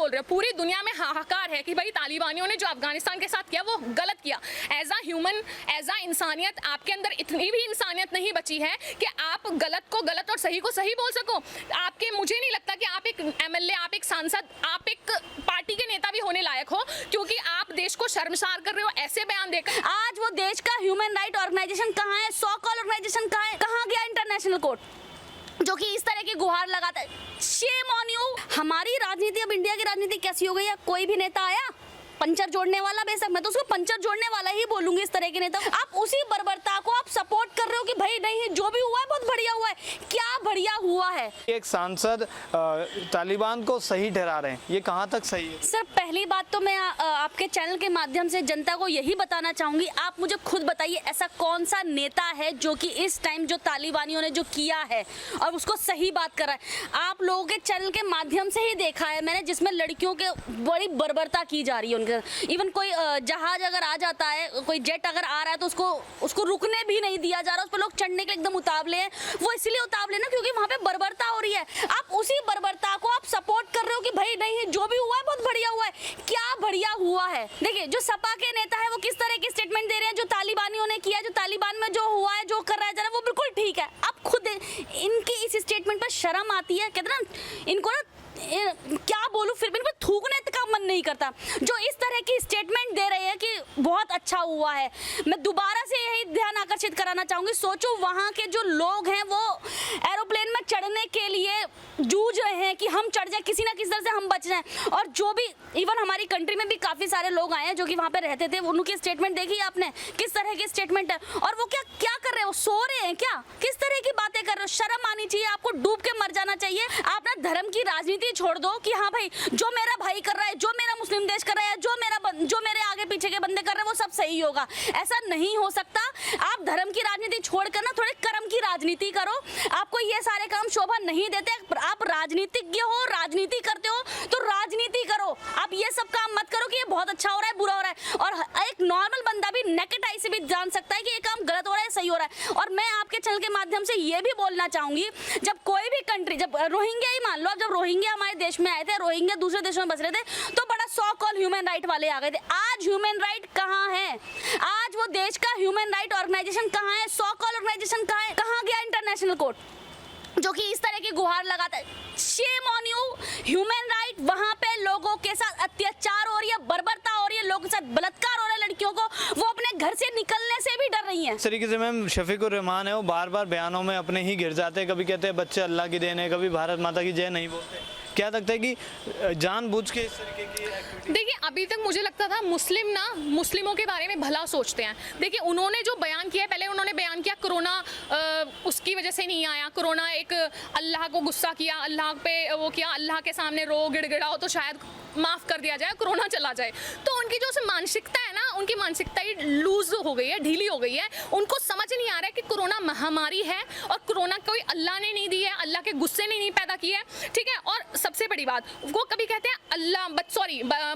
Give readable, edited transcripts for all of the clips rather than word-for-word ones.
बोल रहे हो? पूरी दुनिया में हाहाकार है कि भाई तालिबानियों ने जो अफगानिस्तान के साथ किया वो गलत किया। एज आ ह्यूमन, एज आ इंसानियत, आपके अंदर इतनी भी इंसानियत नहीं बची है कि आप गलत को गलत और सही को सही बोल सको। आपके, मुझे नहीं लगता कि आप एक एमएलए, आप एक सांसद, आप एक पार्टी के नेता भी होने लायक हो, क्योंकि आप देश को शर्मसार कर रहे हो ऐसे बयान देकर। आज वो देश का ह्यूमन राइट ऑर्गेनाइजेशन कहाँ है? सो कॉल ऑर्गेनाइजेशन कहाँ है? कहाँ गया इंटरनेशनल कोर्ट जो कि इस तरह की गुहार लगाता है? Shame on you. हमारी राजनीति, अब इंडिया की राजनीति कैसी हो गई है? कोई भी नेता आया पंचर जोड़ने वाला, बेशक मैं तो उसको पंचर जोड़ने वाला ही बोलूंगी। इस तरह के नेता, आप उसी बर्बरता को आप सपोर्ट कर रहे हो कि भाई नहीं, जो भी हुआ है बहुत बढ़िया हुआ है। क्या बढ़िया हुआ है? एक सांसद तालिबान को सही ठहरा रहे हैं, ये कहाँ तक सही है? सर, पहली बात तो मैं आपके चैनल के माध्यम से जनता को यही बताना चाहूंगी, आप मुझे खुद बताइए ऐसा कौन सा नेता है जो कि इस टाइम जो तालिबानियों ने जो किया है और उसको सही बात कर रहा है। आप लोगों के चैनल के माध्यम से ही देखा है मैंने, जिसमें लड़कियों के बड़ी बर्बरता की जा रही है। इवन कोई जहाज अगर आ जाता है, कोई जेट अगर आ रहा है तो उसको रुकने भी नहीं दिया जा रहा, उस पर लोग चढ़ने के एकदम उतावले हैं। वो इसलिए उतावले ना क्योंकि वहां पे बर्बरता हो रही है। आप उसी बर्बरता को आप सपोर्ट कर रहे हो कि भाई नहीं, जो भी हुआ है बहुत बढ़िया हुआ है। क्या बढ़िया हुआ है? देखिए, जो सपा के नेता है वो किस तरह की स्टेटमेंट दे रहे हैं, जो तालिबानियों ने किया, जो तालिबान में जो हुआ है, जो कर रहा है जरा, वो बिल्कुल ठीक है। आप खुद इनकी इस स्टेटमेंट पर शर्म आती है? कहते ना, इनको ना क्या बोलूं, फिर भी इनको थूकने का मन नहीं करता। जो इस तरह की स्टेटमेंट दे रहे हैं कि बहुत अच्छा हुआ है, मैं दोबारा से यही ध्यान आकर्षित कराना चाहूंगी। सोचो, वहां के जो लोग हैं वो एरोप्लेन में चढ़ने के लिए जूझ रहे हैं कि हम चढ़ जाए, किसी ना किसी तरह से हम बच जाएं। और जो भी, इवन हमारी कंट्री में भी काफी सारे लोग आए हैं जो कि वहां पे रहते थे, उनकी स्टेटमेंट देखी आपने, किस तरह की स्टेटमेंट है। और वो क्या कर रहे हो? सो रहे हैं क्या? किस तरह की बातें कर रहे हो? शर्म आनी चाहिए आपको, डूब के मर जाना चाहिए। आप ना धर्म की राजनीति छोड़ दो कि हाँ भाई, जो मेरा भाई कर रहा है, जो मेरा मुस्लिम देश कर रहा है, जो मेरे आगे पीछे के बंदे कर रहे हैं, वो सब सही होगा। ऐसा नहीं हो सकता। आप धर्म की राजनीति छोड़कर ना थोड़े कर्म की राजनीति करो। आपको ये सारे काम शोभा नहीं देते। आप राजनीतिज्ञ हो, राजनीति करते हो तो राजनीति करो। आप ये सब काम मत करो कि ये बहुत अच्छा हो रहा है, बुरा हो रहा है। और एक नॉर्मल बंदा भी नेकेड आई से भी जान सकता है कि ये काम गलत हो रहा है, सही हो रहा है। और मैं आपके चैनल के माध्यम से ये भी बोलना चाहूंगी, जब कोई भी कंट्री, जब रोहिंग्या ही मान लो, जब रोहिंग्या हमारे देश में आए थे, रोहिंग्या दूसरे देशों में बस रहे थे, तो बड़ा सो कॉल ह्यूमन राइट वाले आ गए थे। आज ह्यूमन राइट कहाँ है? आज वो देश का ह्यूमन राइट ऑर्गेनाइजेशन कहाँ है? सो कॉल ऑर्गेनाइजेशन कहाँ है? कहाँ गया इंटरनेशनल कोर्ट जो कि इस तरह की गुहार लगाता है? Shame on you. Human right, वहां पे लोगों के साथ अत्याचार हो रही है, बर्बरता हो रही है, लोगों के साथ बलात्कार हो रहा है लड़कियों को, वो अपने घर से निकलने से भी डर रही हैं। इस तरीके से मैम शफीकुर रहमान है, वो बार बार बयानों में अपने ही गिर जाते हैं। कभी कहते हैं बच्चे अल्लाह की देन है, कभी भारत माता की जय नहीं बोलते। क्या लगता है कि जानबूझ के इस तरीके की एक्टिविटी? देखिए, अभी तक मुझे लगता था मुस्लिमों के बारे में भला सोचते हैं। देखिए, उन्होंने जो बयान किया है, पहले उन्होंने बयान किया कोरोना उसकी वजह से नहीं आया, कोरोना एक अल्लाह को गुस्सा किया, अल्लाह पे वो किया, अल्लाह के सामने रो गिड़गिड़ाओ तो शायद माफ़ कर दिया जाए, कोरोना चला जाए। तो उनकी जो मानसिकता है ना, उनकी मानसिकता ही लूज हो गई है, ढीली हो गई है। उनको समझ नहीं आ रहा है कि कोरोना महामारी है और कोरोना कोई अल्लाह ने नहीं दी है, अल्लाह के गुस्से ने नहीं पैदा की है, ठीक है। और सबसे बड़ी बात, वो कभी कहते हैं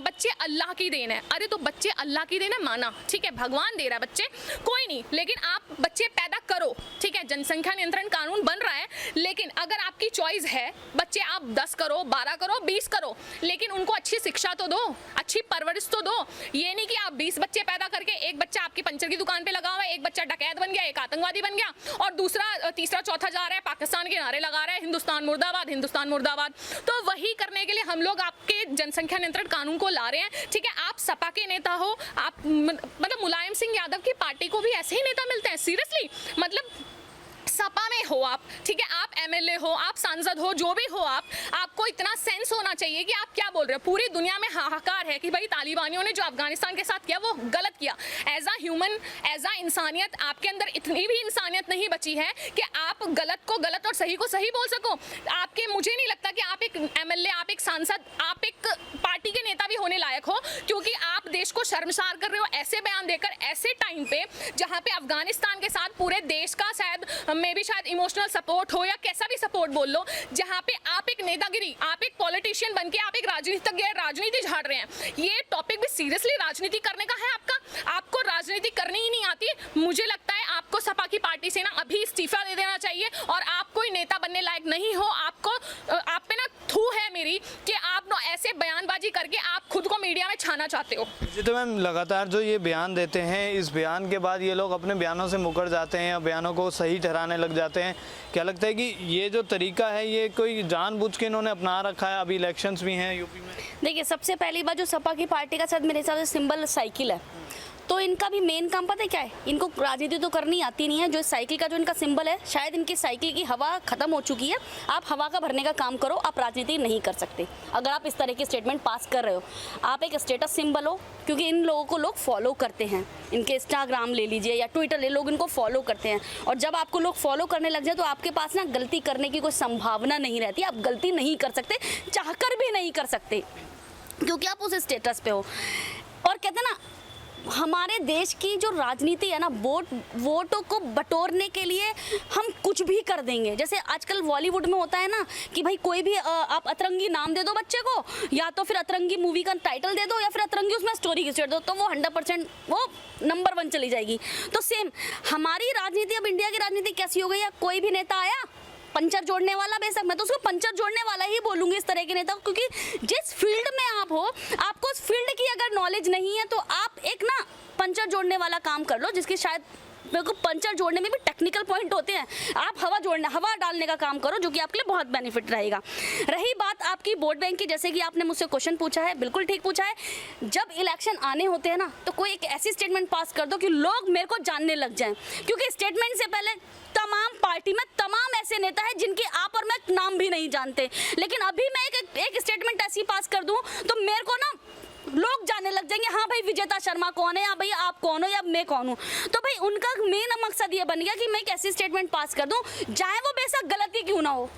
बच्चे अल्लाह की देन है। अरे तो बच्चे अल्लाह की देन है, माना, ठीक है, भगवान दे रहा है बच्चे, कोई नहीं, लेकिन आप बच्चे पैदा करो, ठीक है। जनसंख्या नियंत्रण कानून बन रहा है, लेकिन अगर आपकी चॉइस है, बच्चे आप 10 करो, 12 करो, 20 करो, लेकिन उनको अच्छी शिक्षा तो दो, अच्छी परवरिश तो दो। ये नहीं कि आप 20 बच्चे पैदा करके एक बच्चा आपकी पंचर की दुकान पे लगा हुआ है, एक बच्चा डकैत बन गया, एक आतंकवादी बन गया, और दूसरा तीसरा चौथा जा रहा है पाकिस्तान के नारे लगा रहा है, हिंदुस्तान मुर्दाबाद, हिंदुस्तान मुर्दाबाद। तो वही करने के लिए हम लोग आपके जनसंख्या नियंत्रण कानून को ला रहे हैं, ठीक है। आप सपा के नेता हो, आप मतलब मुलायम सिंह यादव की पार्टी को भी ऐसे ही नेता मिलते हैं? सीरियसली, मतलब सपा में हो आप, ठीक है, आप एमएलए हो, आप सांसद हो, जो भी हो आपको इतना सेंस होना चाहिए कि आप क्या बोल रहे हो। पूरी दुनिया में हाहाकार है कि भाई तालिबानियों ने जो अफगानिस्तान के साथ किया वो गलत किया। एज आ ह्यूमन, एज आ इंसानियत, आपके अंदर इतनी भी इंसानियत नहीं बची है कि आप गलत को गलत और सही को सही बोल सको। आपके, मुझे नहीं लगता कि आप एक एमएलए, आप एक सांसद, आप एक पार्टी के नेता भी होने लायक हो, क्योंकि आप देश को शर्मसार कर रहे हो ऐसे बयान देकर, ऐसे टाइम पे जहाँ पे अफगानिस्तान के साथ पूरे देश का शायद इमोशनल सपोर्ट हो या कैसा भी सपोर्ट बोल लो, जहाँ पे आप एक नेतागिरी, आप एक पॉलिटिशियन बनके आप एक राजनीतिज्ञ, राजनीति झाड़ रहे हैं। ये टॉपिक भी सीरियसली राजनीति करने का है आपका? आपको राजनीति करनी ही नहीं आती। मुझे लगता है आपको सपा की पार्टी से ना अभी इस्तीफा दे देना चाहिए, और आप कोई नेता बनने लायक नहीं हो। आपको आप पे ना थू है मेरी कि आप ना ऐसे बयानबाजी करके आप खुद को मीडिया में छाना चाहते हो। जी तो मैम लगातार जो ये बयान देते हैं, इस बयान के बाद ये लोग अपने बयानों से मुकर जाते हैं या बयानों को सही ठहराने लग जाते हैं। क्या लगता है कि ये जो तरीका है ये कोई जानबूझ के इन्होंने अपना रखा है? अभी इलेक्शंस भी हैं यूपी में। देखिए, सबसे पहली बात जो सपा की पार्टी का शायद मेरे हिसाब से सिंबल साइकिल है, तो इनका भी मेन काम पता है क्या है? इनको राजनीति तो करनी आती नहीं है। जो साइकिल का जो इनका सिंबल है, शायद इनकी साइकिल की हवा खत्म हो चुकी है। आप हवा का भरने का काम करो, आप राजनीति नहीं कर सकते अगर आप इस तरह की स्टेटमेंट पास कर रहे हो। आप एक स्टेटस सिंबल हो, क्योंकि इन लोगों को लोग फॉलो करते हैं। इनके इंस्टाग्राम ले लीजिए या ट्विटर ले, लोग इनको फॉलो करते हैं। और जब आपको लोग फॉलो करने लग जाए तो आपके पास ना गलती करने की कोई संभावना नहीं रहती। आप गलती नहीं कर सकते, चाहकर भी नहीं कर सकते, क्योंकि आप उस स्टेटस पे हो। और कहते हैं ना, हमारे देश की जो राजनीति है ना, वोटों को बटोरने के लिए हम कुछ भी कर देंगे। जैसे आजकल बॉलीवुड में होता है ना कि भाई कोई भी आप अतरंगी नाम दे दो बच्चे को, या तो फिर अतरंगी मूवी का टाइटल दे दो, या फिर अतरंगी उसमें स्टोरी खिंचवा दो, तो वो 100% वो नंबर 1 चली जाएगी। तो सेम हमारी राजनीति, अब इंडिया की राजनीति कैसी हो गई है? कोई भी नेता आया, पंचर जोड़ने वाला, बेशक मैं तो उसको पंचर जोड़ने वाला ही बोलूंगी इस तरह के नेता को, क्योंकि जिस फील्ड में आप हो, आपको उस फील्ड की अगर नॉलेज नहीं है तो आप एक ना पंचर जोड़ने वाला काम कर लो, जिसकी शायद मेरे को पंचर जोड़ने में भी टेक्निकल पॉइंट होते हैं। आप हवा डालने का काम करो, जो कि आपके लिए बहुत बेनिफिट रहेगा। रही बात आपकी वोट बैंक की, जैसे कि आपने मुझसे क्वेश्चन पूछा है, बिल्कुल ठीक पूछा है। जब इलेक्शन आने होते हैं ना, तो कोई एक ऐसी स्टेटमेंट पास कर दो कि लोग मेरे को जानने लग जाएं, क्योंकि स्टेटमेंट से पहले तमाम पार्टी में तमाम ऐसे नेता हैं जिनके आप और मैं नाम भी नहीं जानते, लेकिन अभी मैं एक स्टेटमेंट ऐसी पास कर दूं तो मेरे को ना लोग जानने लग जाएंगे, हाँ भाई विजेता शर्मा कौन है, या भाई आप कौन हो, या मैं कौन हूँ। तो भाई उनका मेन मकसद ये बन गया कि मैं एक ऐसी स्टेटमेंट पास कर दूं, चाहे वो बेशक गलती क्यों ना हो,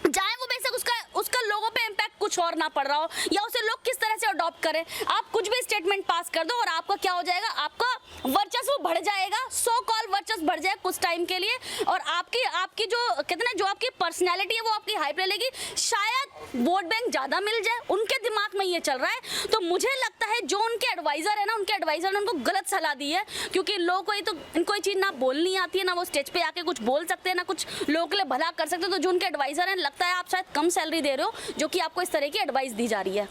चाहे वो बेशक उसका लोगों पे इम्पैक्ट कुछ और ना पड़ रहा हो, या उसे लोग किस तरह से अडॉप्ट करें। आप कुछ भी स्टेटमेंट पास कर दो और आपका क्या हो जाएगा, आपका वर्चस्व बढ़ जाएगा, सो कॉल वर्चस्व बढ़ जाएगा कुछ टाइम के लिए, और आपकी जो कहते हैं ना, जो आपकी पर्सनैलिटी है वो आपकी हाइप ले लेगी। शायद वोट बैंक ज़्यादा मिल जाए, उनके दिमाग में ये चल रहा है। तो मुझे लगता है जो उनके एडवाइज़र है ना, उनके एडवाइज़र ने उनको गलत सलाह दी है, क्योंकि लोगों को ये तो इनको ये चीज़ ना बोलनी आती है, ना वो स्टेज पे आके कुछ बोल सकते हैं, ना कुछ लोगों के लिए भला कर सकते हैं। तो जो उनके एडवाइज़र हैं, लगता है आप शायद कम सैलरी दे रहे हो, जो कि आपको इस तरह की एडवाइस दी जा रही है।